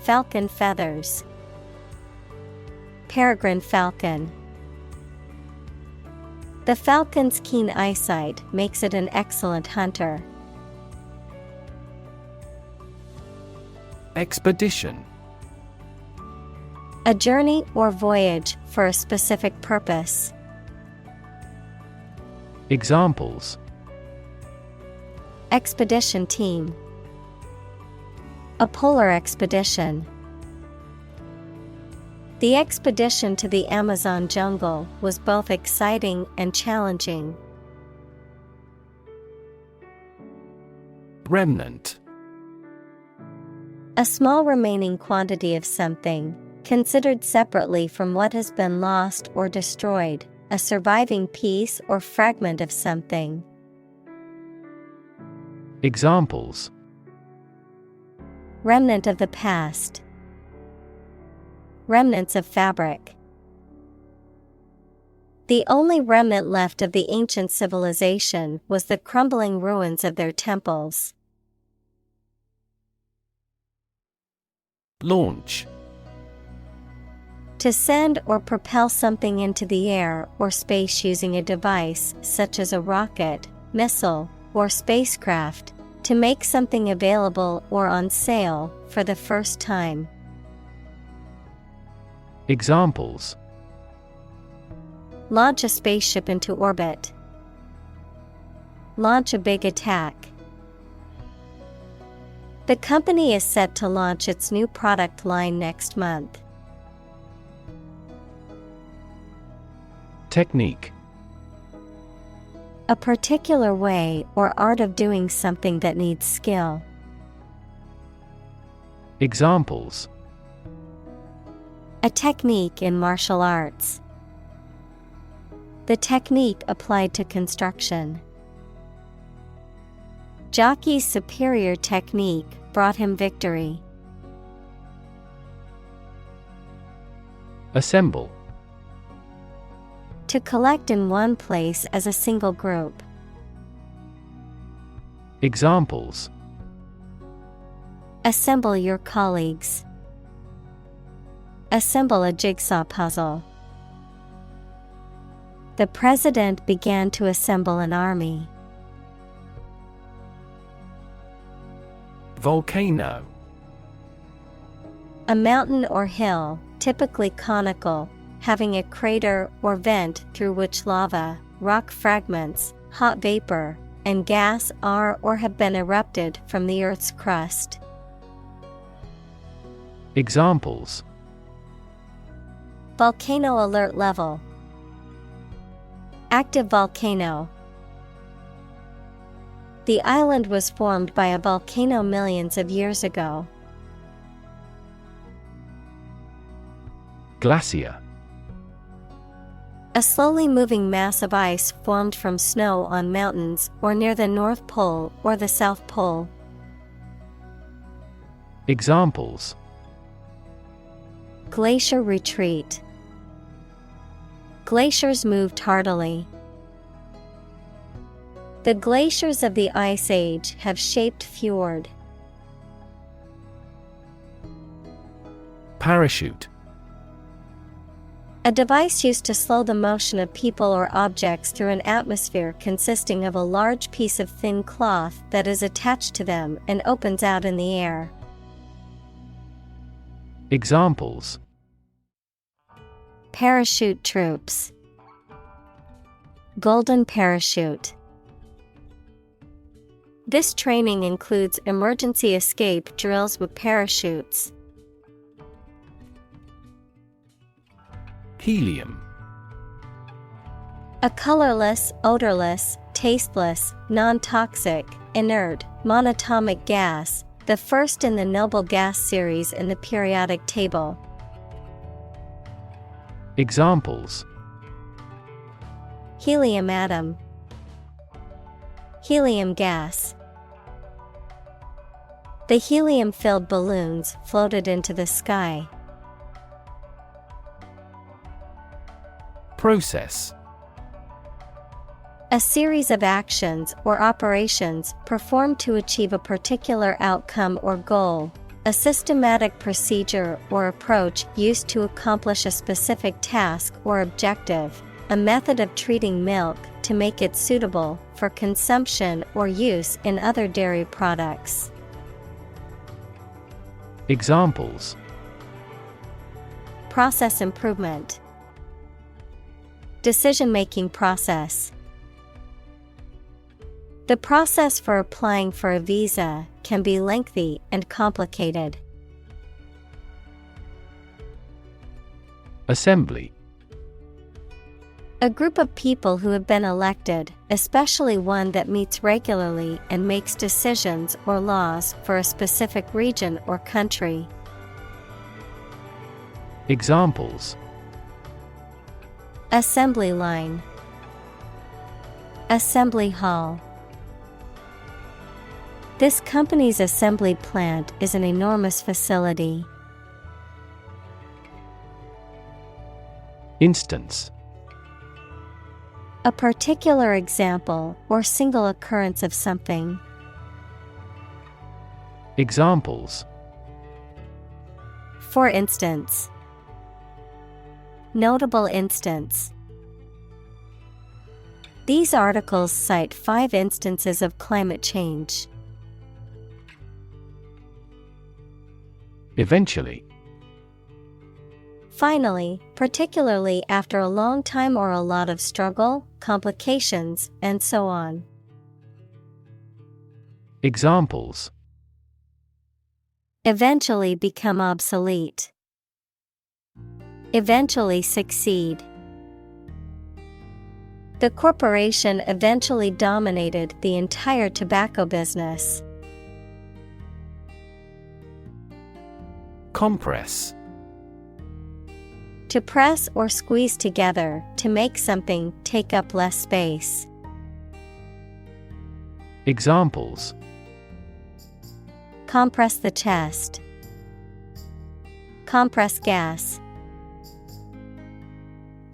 Falcon feathers. Peregrine falcon. The falcon's keen eyesight makes it an excellent hunter. Expedition. A journey or voyage for a specific purpose. Examples: Expedition team. A polar expedition. The expedition to the Amazon jungle was both exciting and challenging. Remnant. A small remaining quantity of something, considered separately from what has been lost or destroyed, a surviving piece or fragment of something. Examples: Remnant of the past. Remnants of fabric. The only remnant left of the ancient civilization was the crumbling ruins of their temples. Launch. To send or propel something into the air or space using a device such as a rocket, missile, or spacecraft, to make something available or on sale for the first time. Examples: Launch a spaceship into orbit. Launch a big attack. The company is set to launch its new product line next month. Technique. A particular way or art of doing something that needs skill. Examples: A technique in martial arts. The technique applied to construction. Jockey's superior technique brought him victory. Assemble. To collect in one place as a single group. Examples: Assemble your colleagues. Assemble a jigsaw puzzle. The president began to assemble an army. Volcano. A mountain or hill, typically conical, having a crater or vent through which lava, rock fragments, hot vapor, and gas are or have been erupted from the Earth's crust. Examples: Volcano alert level. Active volcano. The island was formed by a volcano millions of years ago. Glacier. A slowly moving mass of ice formed from snow on mountains or near the North Pole or the South Pole. Examples: Glacier retreat. Glaciers move tardily. The glaciers of the Ice Age have shaped fjord. Parachute. A device used to slow the motion of people or objects through an atmosphere consisting of a large piece of thin cloth that is attached to them and opens out in the air. Examples: Parachute troops. Golden parachute. This training includes emergency escape drills with parachutes. Helium. A colorless, odorless, tasteless, non-toxic, inert, monatomic gas, the first in the noble gas series in the periodic table. Examples: Helium atom. Helium gas. The helium-filled balloons floated into the sky. Process. A series of actions or operations performed to achieve a particular outcome or goal, a systematic procedure or approach used to accomplish a specific task or objective, a method of treating milk to make it suitable for consumption or use in other dairy products. Examples: Process improvement. Decision-making process. The process for applying for a visa can be lengthy and complicated. Assembly. A group of people who have been elected, especially one that meets regularly and makes decisions or laws for a specific region or country. Examples: Assembly line. Assembly hall. This company's assembly plant is an enormous facility. Instance. A particular example or single occurrence of something. Examples: For instance. Notable instance. These articles cite 5 instances of climate change. Eventually. Finally, particularly after a long time or a lot of struggle, complications, and so on. Examples: Eventually become obsolete. Eventually succeed. The corporation eventually dominated the entire tobacco business. Compress. To press or squeeze together to make something take up less space. Examples: Compress the chest. Compress gas.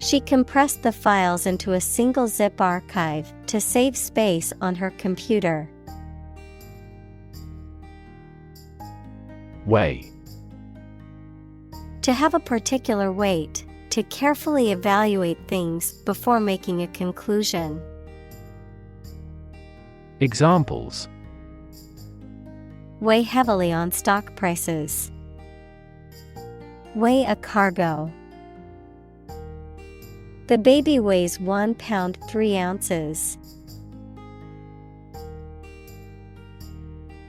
She compressed the files into a single zip archive to save space on her computer. Weigh. To have a particular weight, to carefully evaluate things before making a conclusion. Examples: Weigh heavily on stock prices. Weigh a cargo. The baby weighs 1 pound 3 ounces.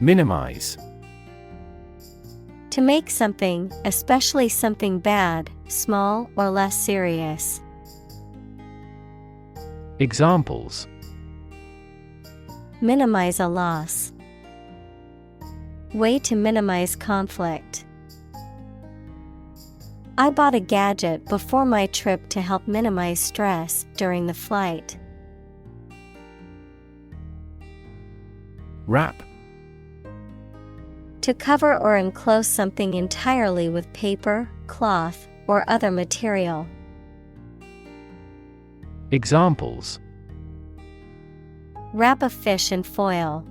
Minimize. To make something, especially something bad, small or less serious. Examples: Minimize a loss. Way to minimize conflict. I bought a gadget before my trip to help minimize stress during the flight. Wrap. To cover or enclose something entirely with paper, cloth, or other material. Examples: Wrap a fish in foil.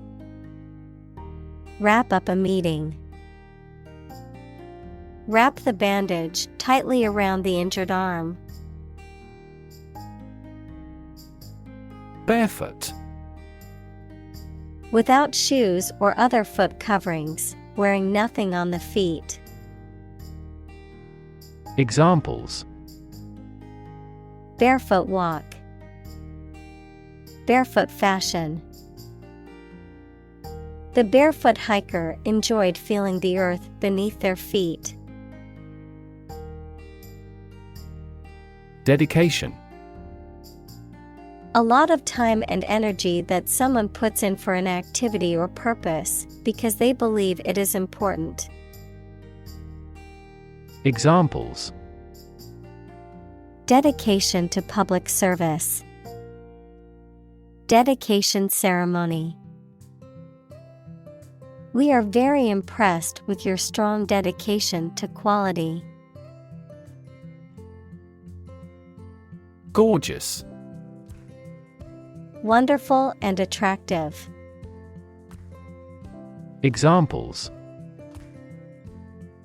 Wrap up a meeting. Wrap the bandage tightly around the injured arm. Barefoot. Without shoes or other foot coverings, wearing nothing on the feet. Examples: Barefoot walk. Barefoot fashion. The barefoot hiker enjoyed feeling the earth beneath their feet. Dedication. A lot of time and energy that someone puts in for an activity or purpose because they believe it is important. Examples: Dedication to public service. Dedication ceremony. We are very impressed with your strong dedication to quality. Gorgeous. Wonderful and attractive. Examples: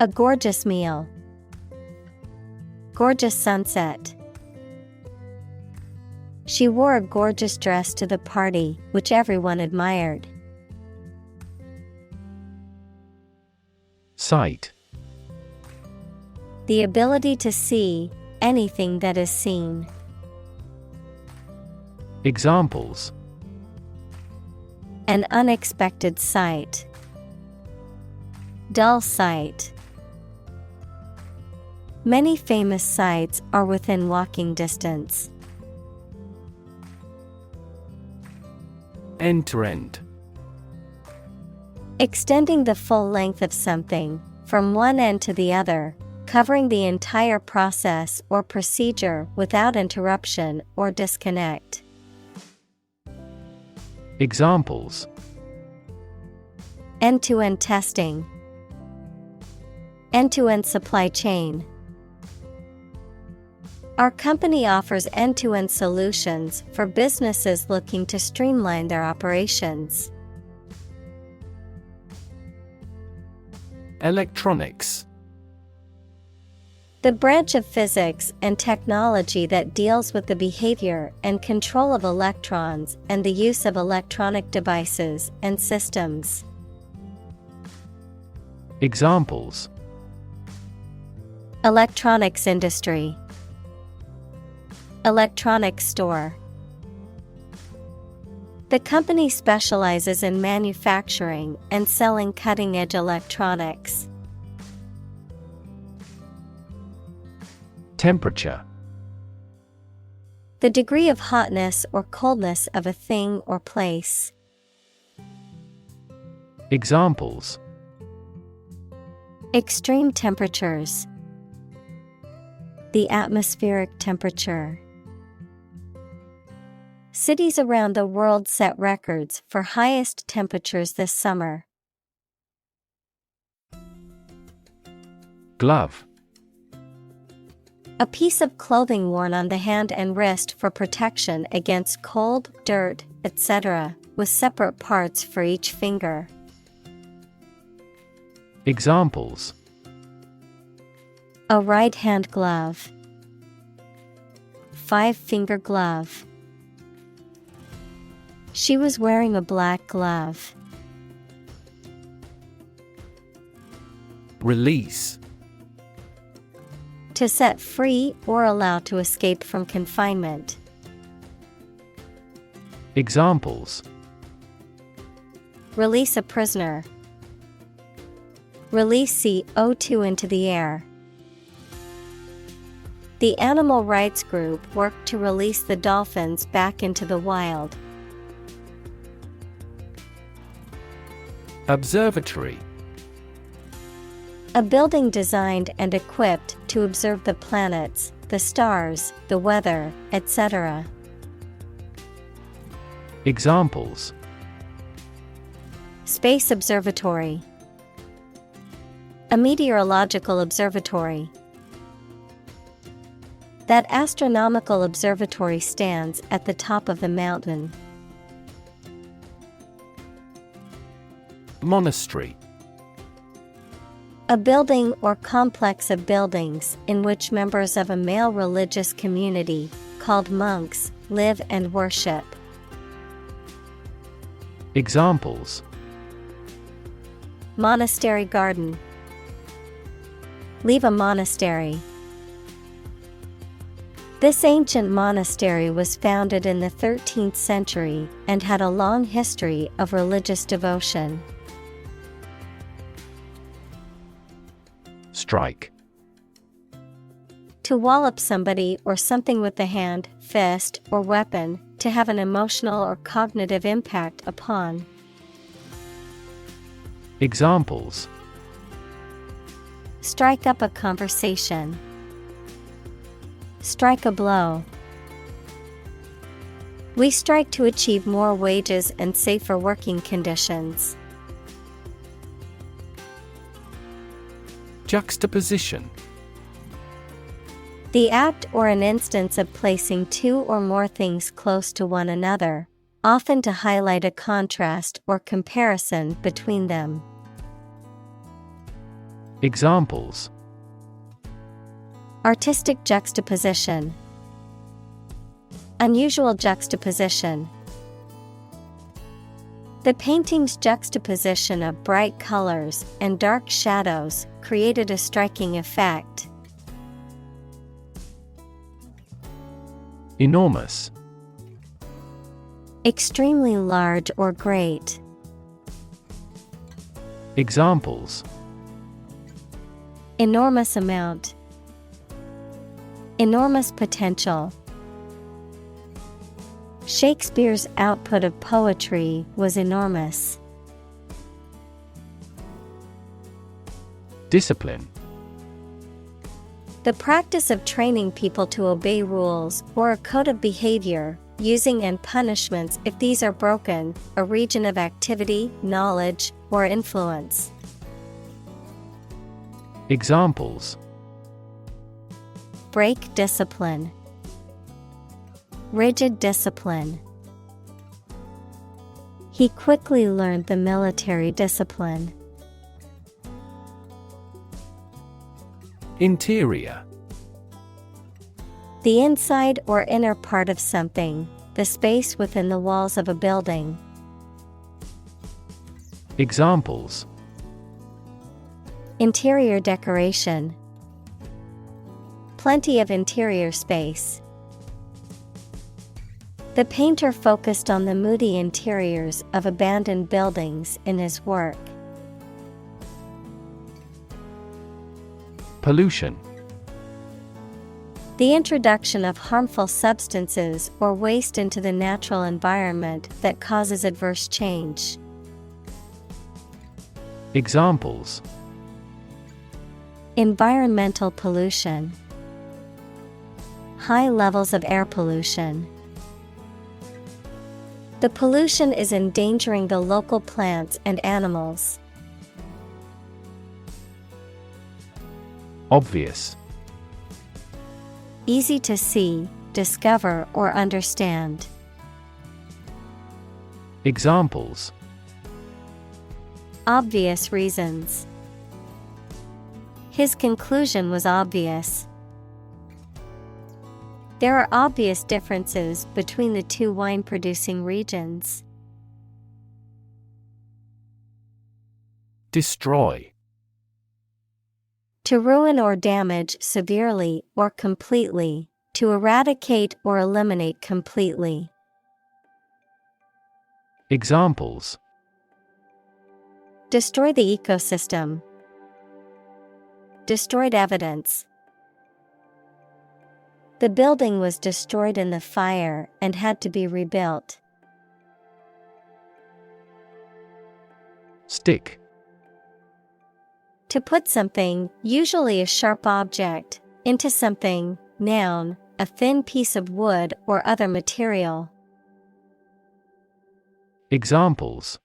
A gorgeous meal. Gorgeous sunset. She wore a gorgeous dress to the party, which everyone admired. Sight. The ability to see anything that is seen. Examples: An unexpected sight. Dull sight. Many famous sights are within walking distance. End to end. Extending the full length of something, from one end to the other, covering the entire process or procedure without interruption or disconnect. Examples: End-to-end testing. End-to-end supply chain. Our company offers end-to-end solutions for businesses looking to streamline their operations. Electronics. The branch of physics and technology that deals with the behavior and control of electrons and the use of electronic devices and systems. Examples: Electronics industry. Electronics store. The company specializes in manufacturing and selling cutting-edge electronics. Temperature. The degree of hotness or coldness of a thing or place. Examples: Extreme temperatures. The atmospheric temperature. Cities around the world set records for highest temperatures this summer. Glove. A piece of clothing worn on the hand and wrist for protection against cold, dirt, etc., with separate parts for each finger. Examples: A right-hand glove. 5-finger glove. She was wearing a black glove. Release. To set free or allow to escape from confinement. Examples: Release a prisoner. Release CO2 into the air. The animal rights group worked to release the dolphins back into the wild. Observatory. A building designed and equipped to observe the planets, the stars, the weather, etc. Examples: Space observatory. A meteorological observatory. That astronomical observatory stands at the top of the mountain. Monastery. A building or complex of buildings in which members of a male religious community, called monks, live and worship. Examples: Monastery garden. Leave a monastery. This ancient monastery was founded in the 13th century and had a long history of religious devotion. Strike. To wallop somebody or something with the hand, fist, or weapon, to have an emotional or cognitive impact upon. Examples: Strike up a conversation. Strike a blow. We strike to achieve more wages and safer working conditions. Juxtaposition. The act or an instance of placing two or more things close to one another, often to highlight a contrast or comparison between them. Examples: Artistic juxtaposition. Unusual juxtaposition. The painting's juxtaposition of bright colors and dark shadows created a striking effect. Enormous. Extremely large or great. Examples: Enormous amount. Enormous potential. Shakespeare's output of poetry was enormous. Discipline. The practice of training people to obey rules or a code of behavior, using and punishments if these are broken, a region of activity, knowledge, or influence. Examples: Break discipline. Rigid discipline. He quickly learned the military discipline. Interior. The inside or inner part of something, the space within the walls of a building. Examples: Interior decoration. Plenty of interior space. The painter focused on the moody interiors of abandoned buildings in his work. Pollution. The introduction of harmful substances or waste into the natural environment that causes adverse change. Examples: Environmental pollution. High levels of air pollution. The pollution is endangering the local plants and animals. Obvious. Easy to see, discover, or understand. Examples: Obvious reasons. His conclusion was obvious. There are obvious differences between the two wine-producing regions. Destroy. To ruin or damage severely or completely, to eradicate or eliminate completely. Examples: Destroy the ecosystem. Destroyed evidence. The building was destroyed in the fire and had to be rebuilt. Stick. To put something, usually a sharp object, into something, noun, a thin piece of wood or other material. Examples: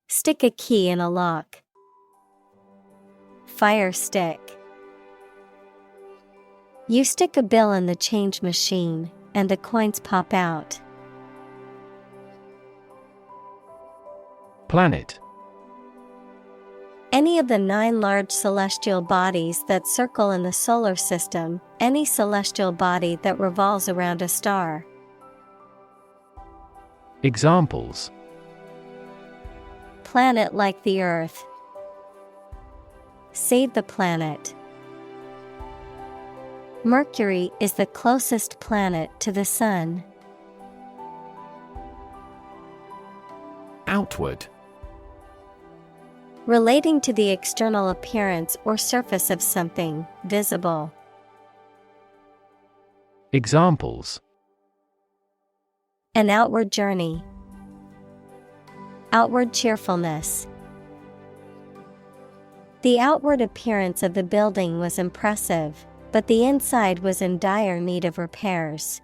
Stick a key in a lock. Fire stick. You stick a bill in the change machine, and the coins pop out. Planet. Any of the 9 large celestial bodies that circle in the solar system, any celestial body that revolves around a star. Examples: Planet like the Earth. Save the planet. Mercury is the closest planet to the Sun. Outward. Relating to the external appearance or surface of something, visible. Examples: An outward journey. Outward cheerfulness. The outward appearance of the building was impressive, but the inside was in dire need of repairs.